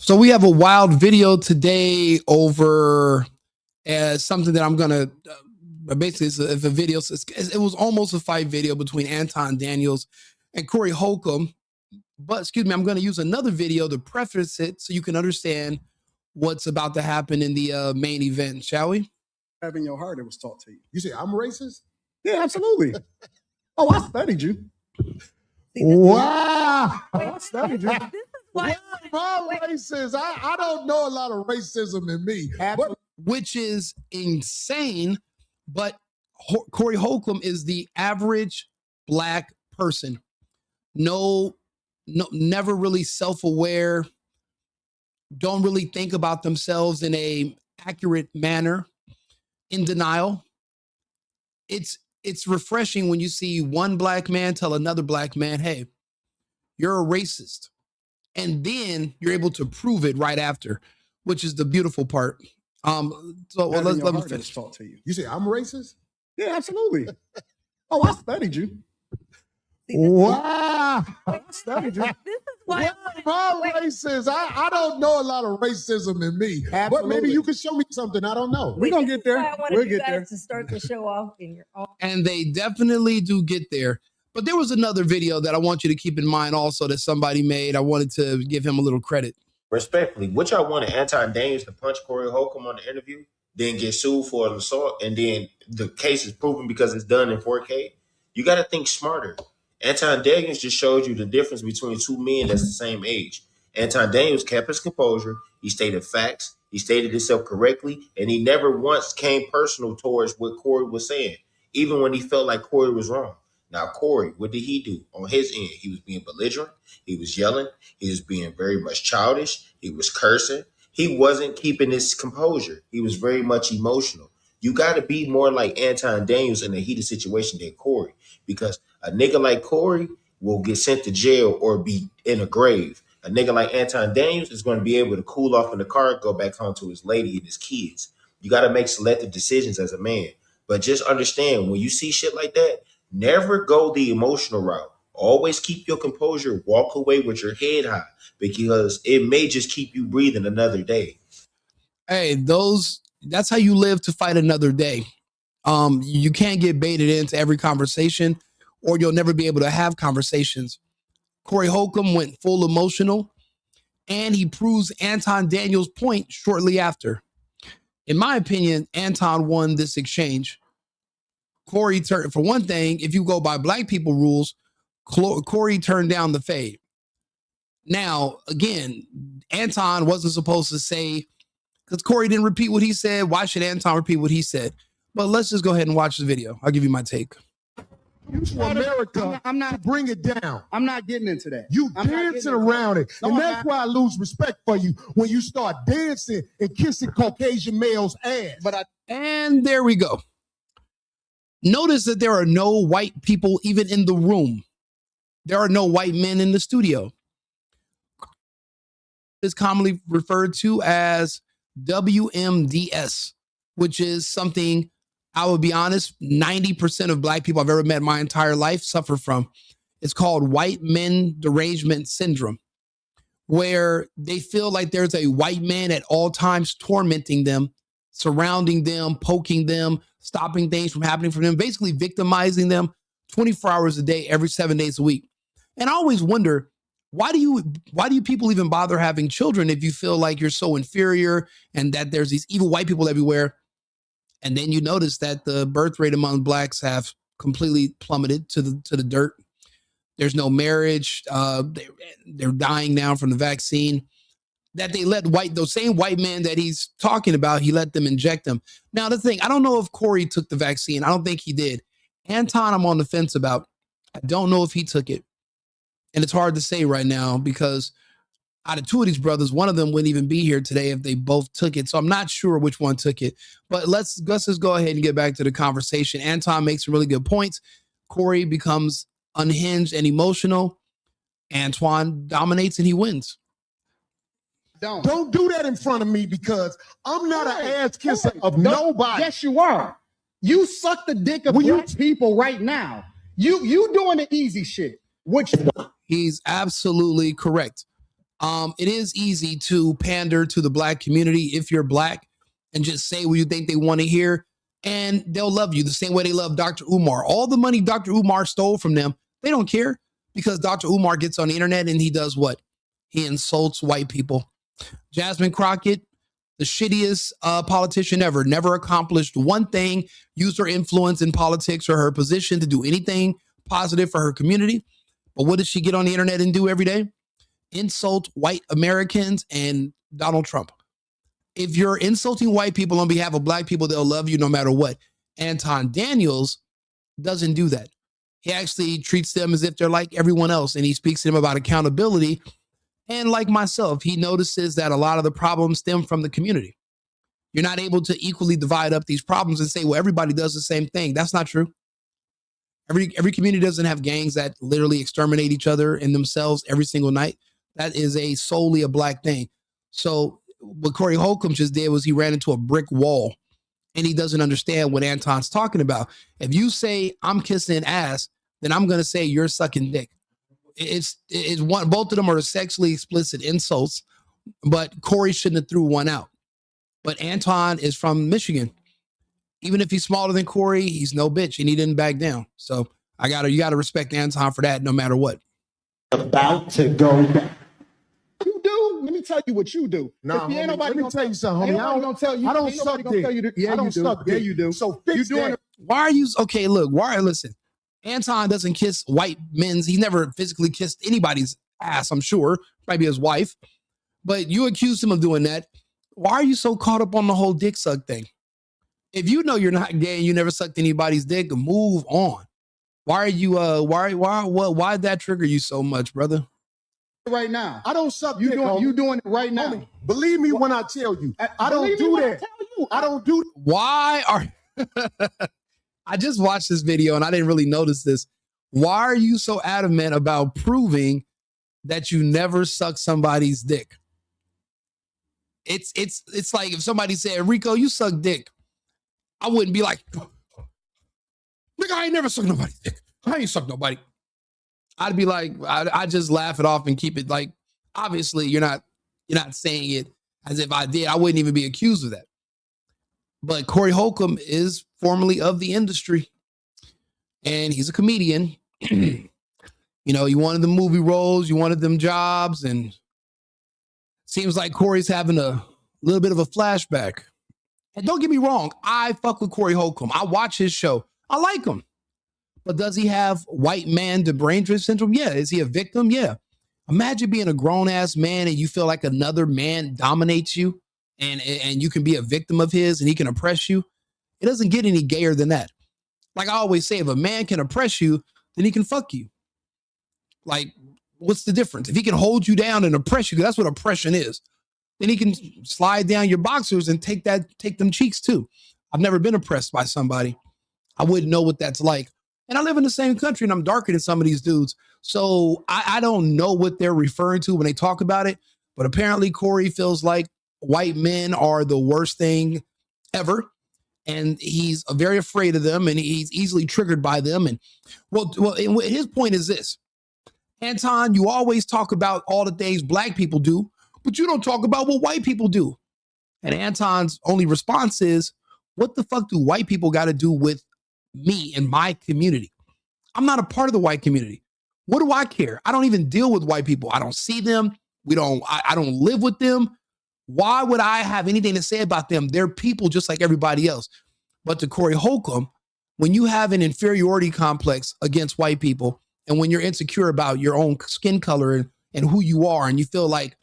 So we have a wild video today over something that I'm gonna basically it's a video. It was almost a fight video between Anton Daniels and Corey Holcomb. But excuse me, I'm going to use another video to preface it so you can understand what's about to happen in the main event. Shall we? Have in your heart, it was taught to you. You say I'm racist? Yeah, absolutely. Oh, I studied you. Wow. I studied you. Why am I racist? I don't know a lot of racism in me. Which is insane, but Corey Holcomb is the average black person. No, never really self-aware, don't really think about themselves in a accurate manner, in denial. It's refreshing when you see one black man tell another black man, hey, you're a racist. And then you're able to prove it right after, which is the beautiful part. So let me finish. Taught to you. You say I'm racist? Yeah, absolutely. Oh, I studied you. Wow. I studied you. Why am I racist? I don't know a lot of racism in me. Absolutely. But maybe you can show me something I don't know. We're going to get there. I wanted you guys to start the show off in your own. And they definitely do get there. But there was another video that I want you to keep in mind also that somebody made. I wanted to give him a little credit. Respectfully, what y'all wanted Anton Daniels to punch Corey Holcomb on the interview, then get sued for an assault, and then the case is proven because it's done in 4K? You got to think smarter. Anton Daniels just showed you the difference between two men that's the same age. Anton Daniels kept his composure. He stated facts. He stated himself correctly, and he never once came personal towards what Corey was saying, even when he felt like Corey was wrong. Now, Corey, what did he do on his end? He was being belligerent. He was yelling. He was being very much childish. He was cursing. He wasn't keeping his composure. He was very much emotional. You got to be more like Anton Daniels in a heated situation than Corey, because a nigga like Corey will get sent to jail or be in a grave. A nigga like Anton Daniels is going to be able to cool off in the car, go back home to his lady and his kids. You got to make selective decisions as a man. But just understand, when you see shit like that, never go the emotional route. Always keep your composure. Walk away with your head high, because it may just keep you breathing another day. Hey, that's how you live to fight another day. You can't get baited into every conversation, or you'll never be able to have conversations. Corey Holcomb went full emotional, and he proves Anton Daniels' point shortly after. In my opinion, Anton won this exchange. Corey turned, for one thing, if you go by black people rules, Corey turned down the fade. Now, again, Anton wasn't supposed to say, because Corey didn't repeat what he said. Why should Anton repeat what he said? But let's just go ahead and watch the video. I'll give you my take. America, I'm not bring it down. I'm not getting into that. You dancing around it. No, and that's why I lose respect for you when you start dancing and kissing Caucasian males' ass. And there we go. Notice that there are no white people even in the room. There are no white men in the studio. It's commonly referred to as WMDS, which is something, I will be honest, 90% of black people I've ever met in my entire life suffer from. It's called Man Derangement Syndrome, where they feel like there's a white man at all times tormenting them, surrounding them, poking them, stopping things from happening for them, basically victimizing them 24 hours a day, every 7 days a week. And I always wonder, why do you people even bother having children if you feel like you're so inferior and that there's these evil white people everywhere? And then you notice that the birth rate among blacks have completely plummeted to the dirt. There's no marriage. They're dying now from the vaccine. That they let those same white men that he's talking about, he let them inject them. Now, the thing, I don't know if Corey took the vaccine. I don't think he did. Anton, I'm on the fence about. I don't know if he took it. And it's hard to say right now because out of two of these brothers, one of them wouldn't even be here today if they both took it. So I'm not sure which one took it. But let's just go ahead and get back to the conversation. Anton makes some really good points. Corey becomes unhinged and emotional. Antoine dominates and he wins. Don't do that in front of me, because I'm not an ass kisser of nobody. Yes, you are. You suck the dick of black people right now. You doing the easy shit. Which he's absolutely correct. It is easy to pander to the black community if you're black and just say what you think they want to hear, and they'll love you the same way they love Dr. Umar. All the money Dr. Umar stole from them, they don't care, because Dr. Umar gets on the internet and he does what? He insults white people. Jasmine Crockett, the shittiest politician ever, never accomplished one thing, used her influence in politics or her position to do anything positive for her community. But what does she get on the internet and do every day? Insult white Americans and Donald Trump. If you're insulting white people on behalf of black people, they'll love you no matter what. Anton Daniels doesn't do that. He actually treats them as if they're like everyone else, and he speaks to them about accountability. And like myself, he notices that a lot of the problems stem from the community. You're not able to equally divide up these problems and say, well, everybody does the same thing. That's not true. Every community doesn't have gangs that literally exterminate each other and themselves every single night. That is solely a black thing. So what Corey Holcomb just did was he ran into a brick wall, and he doesn't understand what Anton's talking about. If you say I'm kissing ass, then I'm going to say you're sucking dick. It's one, both of them are sexually explicit insults, but Corey shouldn't have threw one out. But Anton is from Michigan. Even if he's smaller than Corey, he's no bitch, and he didn't back down. So you gotta respect Anton for that, no matter what. About to go back. You do? Let me tell you what you do. Nah, ain't nobody let me tell you something, homie. I don't tell you. I don't suck dick. Yeah, you do. Yeah, you do. So fix You doing that. Why are you okay? Look, listen. Anton doesn't kiss white men's. He's never physically kissed anybody's ass, I'm sure. Maybe his wife. But you accused him of doing that. Why are you so caught up on the whole dick suck thing? If you know you're not gay and you never sucked anybody's dick, move on. Why are you why'd that trigger you so much, brother? right now. I don't suck You dick, doing homie. you doing it right now. Homie, believe me when I tell you. I don't Believe me do when I that. tell you. I don't do Why are I just watched this video and I didn't really notice this. Why are you so adamant about proving that you never sucked somebody's dick? It's like if somebody said, Rico, you suck dick. I wouldn't be like, nigga, I ain't never sucked nobody's dick. I ain't sucked nobody. I'd be like, I'd just laugh it off and keep it like, obviously you're not saying it as if I did. I wouldn't even be accused of that. But Corey Holcomb is formerly of the industry, and he's a comedian. You know, you wanted the movie roles, you wanted them jobs, and seems like Corey's having a little bit of a flashback. And don't get me wrong, I fuck with Corey Holcomb. I watch his show. I like him. But does he have white man derangement syndrome? Yeah. Is he a victim? Yeah. Imagine being a grown-ass man and you feel like another man dominates you and you can be a victim of his and he can oppress you. It doesn't get any gayer than that. Like I always say, if a man can oppress you, then he can fuck you. Like, what's the difference? If he can hold you down and oppress you, because that's what oppression is, then he can slide down your boxers and take them cheeks too. I've never been oppressed by somebody. I wouldn't know what that's like. And I live in the same country and I'm darker than some of these dudes. So I don't know what they're referring to when they talk about it. But apparently Corey feels like white men are the worst thing ever. And he's very afraid of them and he's easily triggered by them. And well, his point is this. Anton, you always talk about all the things black people do, but you don't talk about what white people do. And Anton's only response is, what the fuck do white people got to do with me and my community? I'm not a part of the white community. What do I care? I don't even deal with white people. I don't see them. I don't live with them. Why would I have anything to say about them? They're people just like everybody else. But to Corey Holcomb, when you have an inferiority complex against white people, and when you're insecure about your own skin color and who you are, and you feel like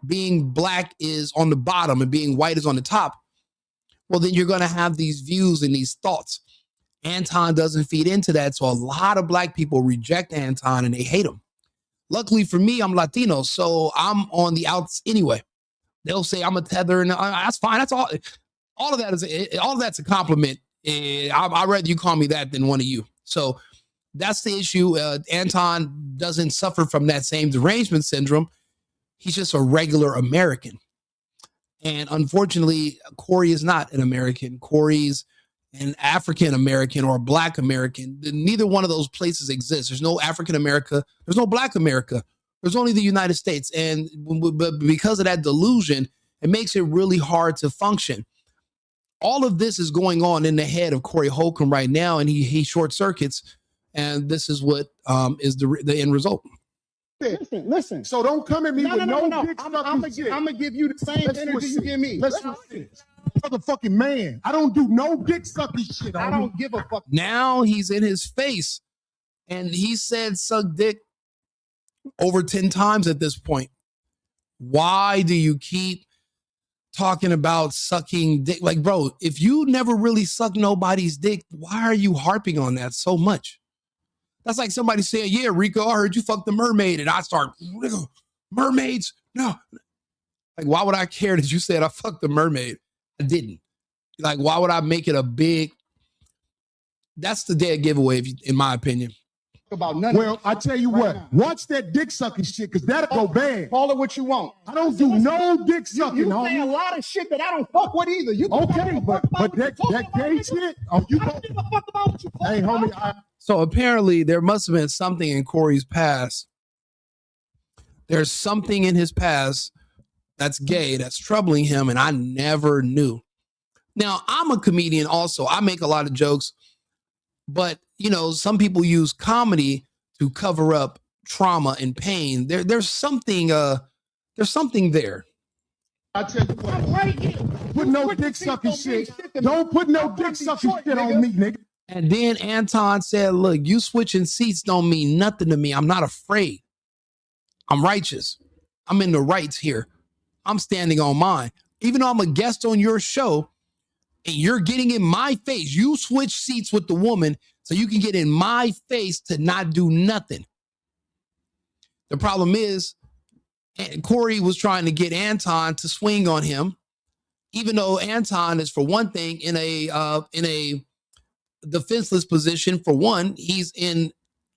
being black is on the bottom and being white is on the top, well, then you're going to have these views and these thoughts. Anton doesn't feed into that. So a lot of black people reject Anton and they hate him. Luckily for me, I'm Latino, so I'm on the outs anyway. They'll say I'm a tether, and that's fine. That's all. All of that's a compliment. I'd rather you call me that than one of you. So that's the issue. Anton doesn't suffer from that same derangement syndrome. He's just a regular American. And unfortunately, Corey is not an American. Corey's an African American or a Black American. Neither one of those places exists. There's no African America. There's no Black America. There's only the United States. And but because of that delusion, it makes it really hard to function. All of this is going on in the head of Corey Holcomb right now, and he short circuits. And this is what is the end result. Listen. So don't come at me with no dick I'm gonna give you the same energy you give me. Listen, motherfucking man. I don't do no dick sucking shit. I don't give a fuck. Now he's in his face, and he said suck dick over 10 times at this point. Why do you keep talking about sucking dick? Like, bro, if you never really sucked nobody's dick, why are you harping on that so much? That's like somebody saying, yeah, Rico, I heard you fucked the mermaid. And I start, mermaids? No. Like, why would I care that you said I fucked the mermaid? I didn't. Like, why would I make it a big... That's the dead giveaway, in my opinion. About none. Well, I tell you what, watch that dick sucking shit, because that'll go bad. Call it what you want. I don't do no dick sucking. You say a lot of shit that I don't fuck with either. You okay, but that gay shit, you don't give a fuck about what you fuck. Hey, homie. So apparently there must have been something in Corey's past. There's something in his past that's gay, that's troubling him, and I never knew. Now, I'm a comedian also. I make a lot of jokes, but, you know, some people use comedy to cover up trauma and pain. There's something there. I tell you what, right here. Put no dick sucking shit. Don't put no dick sucking shit on me, nigga. And then Anton said, look, you switching seats don't mean nothing to me. I'm not afraid. I'm righteous. I'm in the rights here. I'm standing on mine. Even though I'm a guest on your show and you're getting in my face, you switch seats with the woman so you can get in my face to not do nothing. The problem is, Corey was trying to get Anton to swing on him, even though Anton is, for one thing, in a defenseless position. For one, he's in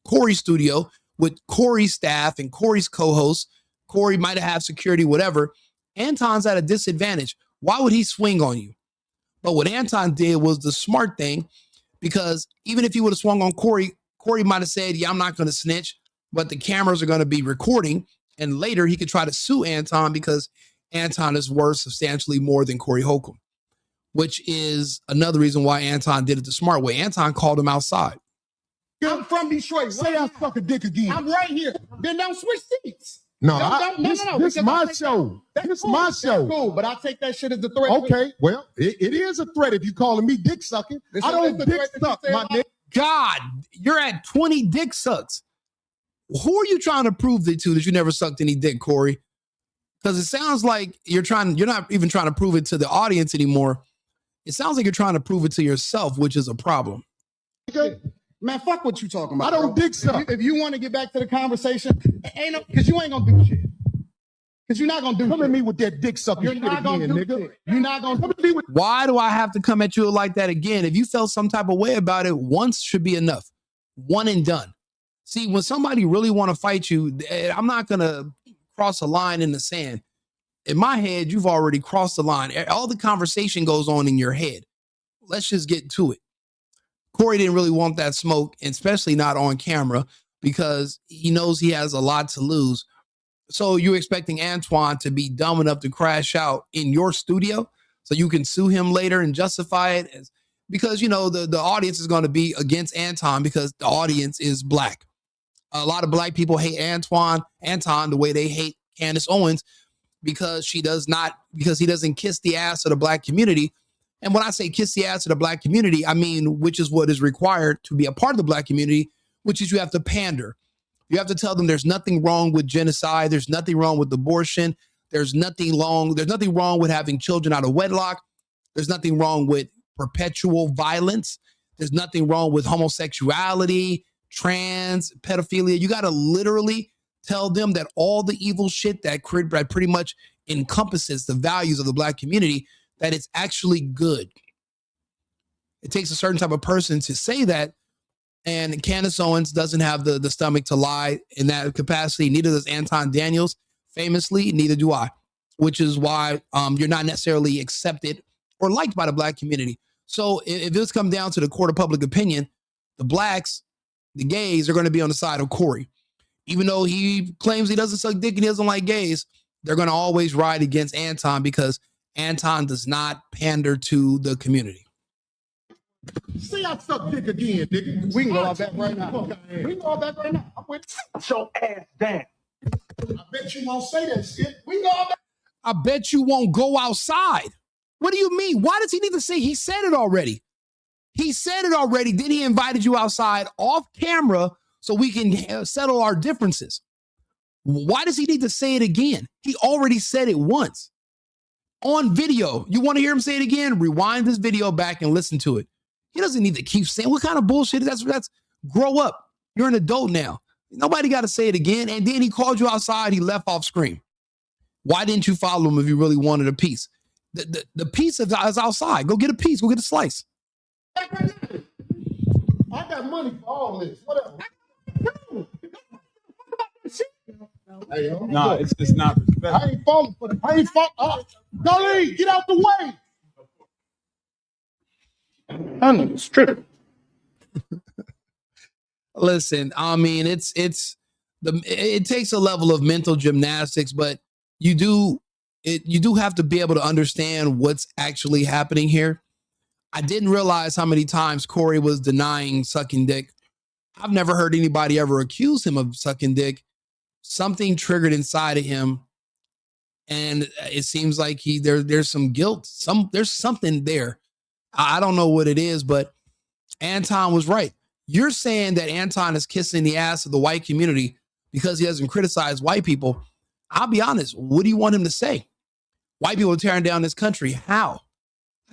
Corey's studio with Corey's staff and Corey's co-host. Corey might have security, whatever. Anton's at a disadvantage. Why would he swing on you? But what Anton did was the smart thing, because even if he would have swung on Corey, Corey might have said, yeah, I'm not going to snitch, but the cameras are going to be recording. And later he could try to sue Anton because Anton is worth substantially more than Corey Holcomb, which is another reason why Anton did it the smart way. Anton called him outside. I'm from Detroit. Say I suck a dick again. I'm right here. Then don't switch seats. No, this is my show. This is my show. Cool, but I take that shit as a threat. Okay, well, it is a threat if you calling me dick sucking. I don't dick suck, my nigga. God, you're at 20 dick sucks. Who are you trying to prove it to that you never sucked any dick, Corey? Because it sounds like you're not even trying to prove it to the audience anymore. It sounds like you're trying to prove it to yourself, which is a problem. Okay. Man, fuck what you talking about. I don't dick suck. If you want to get back to the conversation, because you ain't gonna do shit. Because you're not gonna do shit. Come at me with that dick sucking shit again, nigga. You're not gonna come at me with. Why do I have to come at you like that again? If you felt some type of way about it, once should be enough. One and done. See, when somebody really want to fight you, I'm not gonna cross a line in the sand. In my head, you've already crossed the line. All the conversation goes on in your head. Let's just get to it. Corey didn't really want that smoke, especially not on camera, because he knows he has a lot to lose. So you're expecting Antoine to be dumb enough to crash out in your studio so you can sue him later and justify it, because, you know, the audience is going to be against Anton because the audience is black. A lot of black people hate Anton the way they hate Candace Owens because he doesn't kiss the ass of the black community. And when I say kiss the ass of the black community, I mean, which is what is required to be a part of the black community, which is you have to pander. You have to tell them there's nothing wrong with genocide. There's nothing wrong with abortion. There's nothing wrong with having children out of wedlock. There's nothing wrong with perpetual violence. There's nothing wrong with homosexuality, trans, pedophilia. You got to literally tell them that all the evil shit that pretty much encompasses the values of the black community, that it's actually good. It takes a certain type of person to say that, and Candace Owens doesn't have the stomach to lie in that capacity. Neither does Anton Daniels, famously, neither do I, which is why you're not necessarily accepted or liked by the black community. So if this comes down to the court of public opinion, the blacks, the gays are going to be on the side of Corey. Even though he claims he doesn't suck dick and he doesn't like gays, they're going to always ride against Anton because Anton does not pander to the community. See, I suck dick again, nigga. We can go out back right now. We can go out back right now. I'm with you. Your ass down. I bet you won't say that shit. We can go out back. I bet you won't go outside. What do you mean? Why does he need to say? He said it already. He said it already. Then he invited you outside off camera so we can settle our differences. Why does he need to say it again? He already said it once on video. You want to hear him say it again? Rewind this video back and listen to it. He doesn't need to keep saying what kind of bullshit. That's grow up. You're an adult now. Nobody got to say it again. And then he called you outside. He left off screen. Why didn't you follow him if you really wanted a piece? The piece is outside. Go get a piece. Go get a slice. I got money for all this. Whatever. Hey, No, it's not respect. I ain't falling for it. I ain't falling. Dolly, get out the way. I need a strip. Listen, I mean, it takes a level of mental gymnastics, but you do have to be able to understand what's actually happening here. I didn't realize how many times Corey was denying sucking dick. I've never heard anybody ever accuse him of sucking dick. Something triggered inside of him, and it seems like there's some guilt. There's something there. I don't know what it is, but Anton was right. You're saying that Anton is kissing the ass of the white community because he doesn't criticize white people. I'll be honest. What do you want him to say? White people are tearing down this country. How?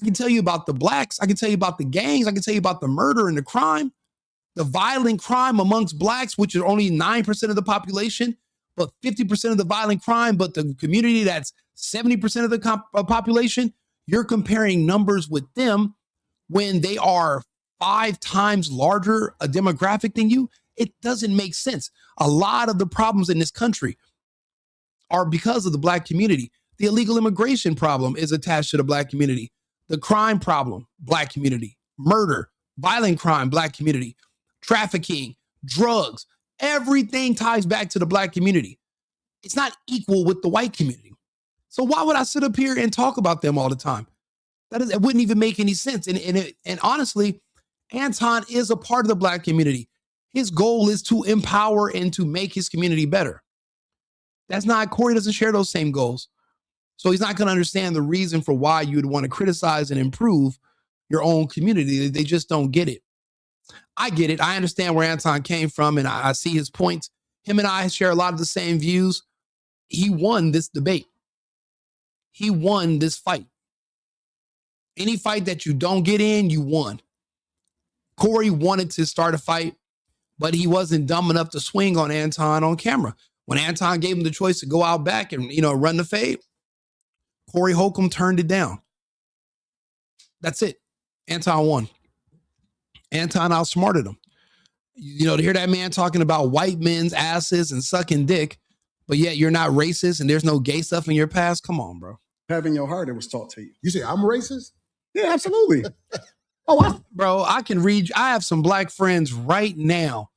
I can tell you about the blacks. I can tell you about the gangs. I can tell you about the murder and the crime, the violent crime amongst blacks, which are only 9% of the population, but 50% of the violent crime. But the community that's 70% of the population, you're comparing numbers with them when they are 5 times larger a demographic than you. It doesn't make sense. A lot of the problems in this country are because of the black community. The illegal immigration problem is attached to the black community. The crime problem, black community. Murder, violent crime, black community. Trafficking, drugs, everything ties back to the black community. It's not equal with the white community. So why would I sit up here and talk about them all the time? It wouldn't even make any sense. And honestly, Anton is a part of the black community. His goal is to empower and to make his community better. That's not, Corey doesn't share those same goals. So he's not going to understand the reason for why you'd want to criticize and improve your own community. They just don't get it. I get it. I understand where Anton came from, and I see his points. Him and I share a lot of the same views. He won this debate. He won this fight. Any fight that you don't get in, you won. Corey wanted to start a fight, but he wasn't dumb enough to swing on Anton on camera. When Anton gave him the choice to go out back and, run the fade, Corey Holcomb turned it down. That's it. Anton won. Anton outsmarted him. To hear that man talking about white men's asses and sucking dick, but yet you're not racist and there's no gay stuff in your past. Come on, bro. Having your heart, it was taught to you. You say I'm racist? Yeah, absolutely. Bro, I can read. I have some black friends right now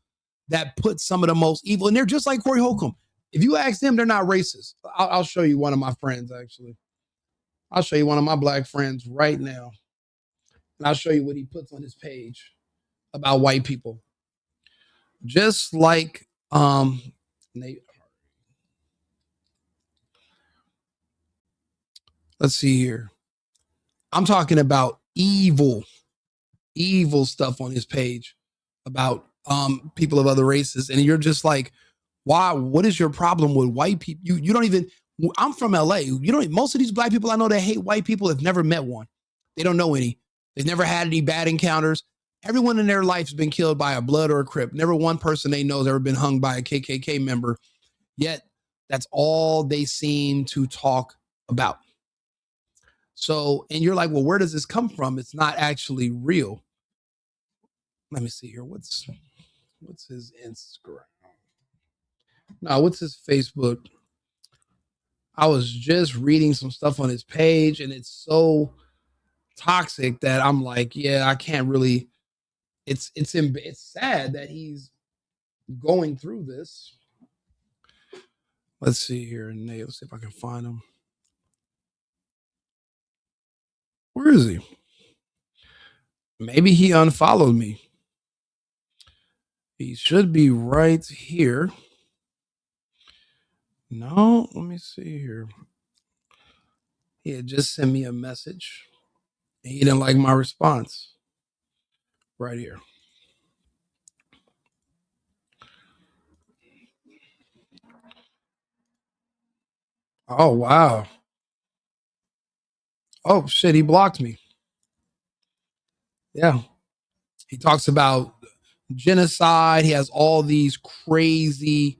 that put some of the most evil, and they're just like Corey Holcomb. If you ask them, they're not racist. I'll show you one of my friends, actually. I'll show you one of my black friends right now. And I'll show you what he puts on his page about white people. Just like Nate. Let's see here. I'm talking about evil stuff on his page about people of other races. And you're just like, why? What is your problem with white people? You don't even, I'm from LA. Most of these black people I know that hate white people have never met one. They don't know any. They've never had any bad encounters. Everyone in their life has been killed by a Blood or a Crip. Never one person they know has ever been hung by a KKK member. Yet that's all they seem to talk about. So, and you're like, well, where does this come from? It's not actually real. Let me see here. What's his Instagram? No, what's his Facebook? I was just reading some stuff on his page, and it's so toxic that I'm like, yeah, I can't really. It's sad that he's going through this. Let's see here, Nate. Let's see if I can find him. Where is he? Maybe he unfollowed me. He should be right here. No, let me see here. He had just sent me a message. He didn't like my response. Right here. Oh, wow. Oh, shit. He blocked me. Yeah. He talks about genocide. He has all these crazy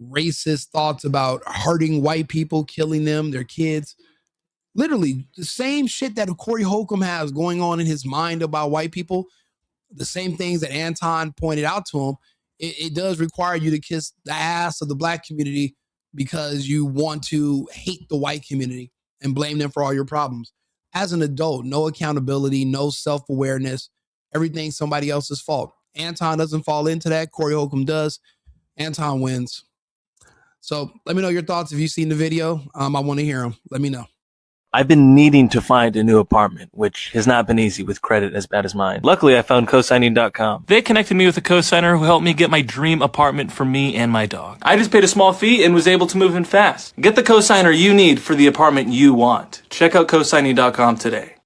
racist thoughts about hurting white people, killing them, their kids. Literally the same shit that Corey Holcomb has going on in his mind about white people, the same things that Anton pointed out to him. It does require you to kiss the ass of the black community because you want to hate the white community and blame them for all your problems. As an adult, no accountability, no self-awareness, everything somebody else's fault. Anton doesn't fall into that. Corey Holcomb does. Anton wins. So let me know your thoughts if you've seen the video. I want to hear them. Let me know. I've been needing to find a new apartment, which has not been easy with credit as bad as mine. Luckily, I found cosigning.com. They connected me with a cosigner who helped me get my dream apartment for me and my dog. I just paid a small fee and was able to move in fast. Get the cosigner you need for the apartment you want. Check out cosigning.com today.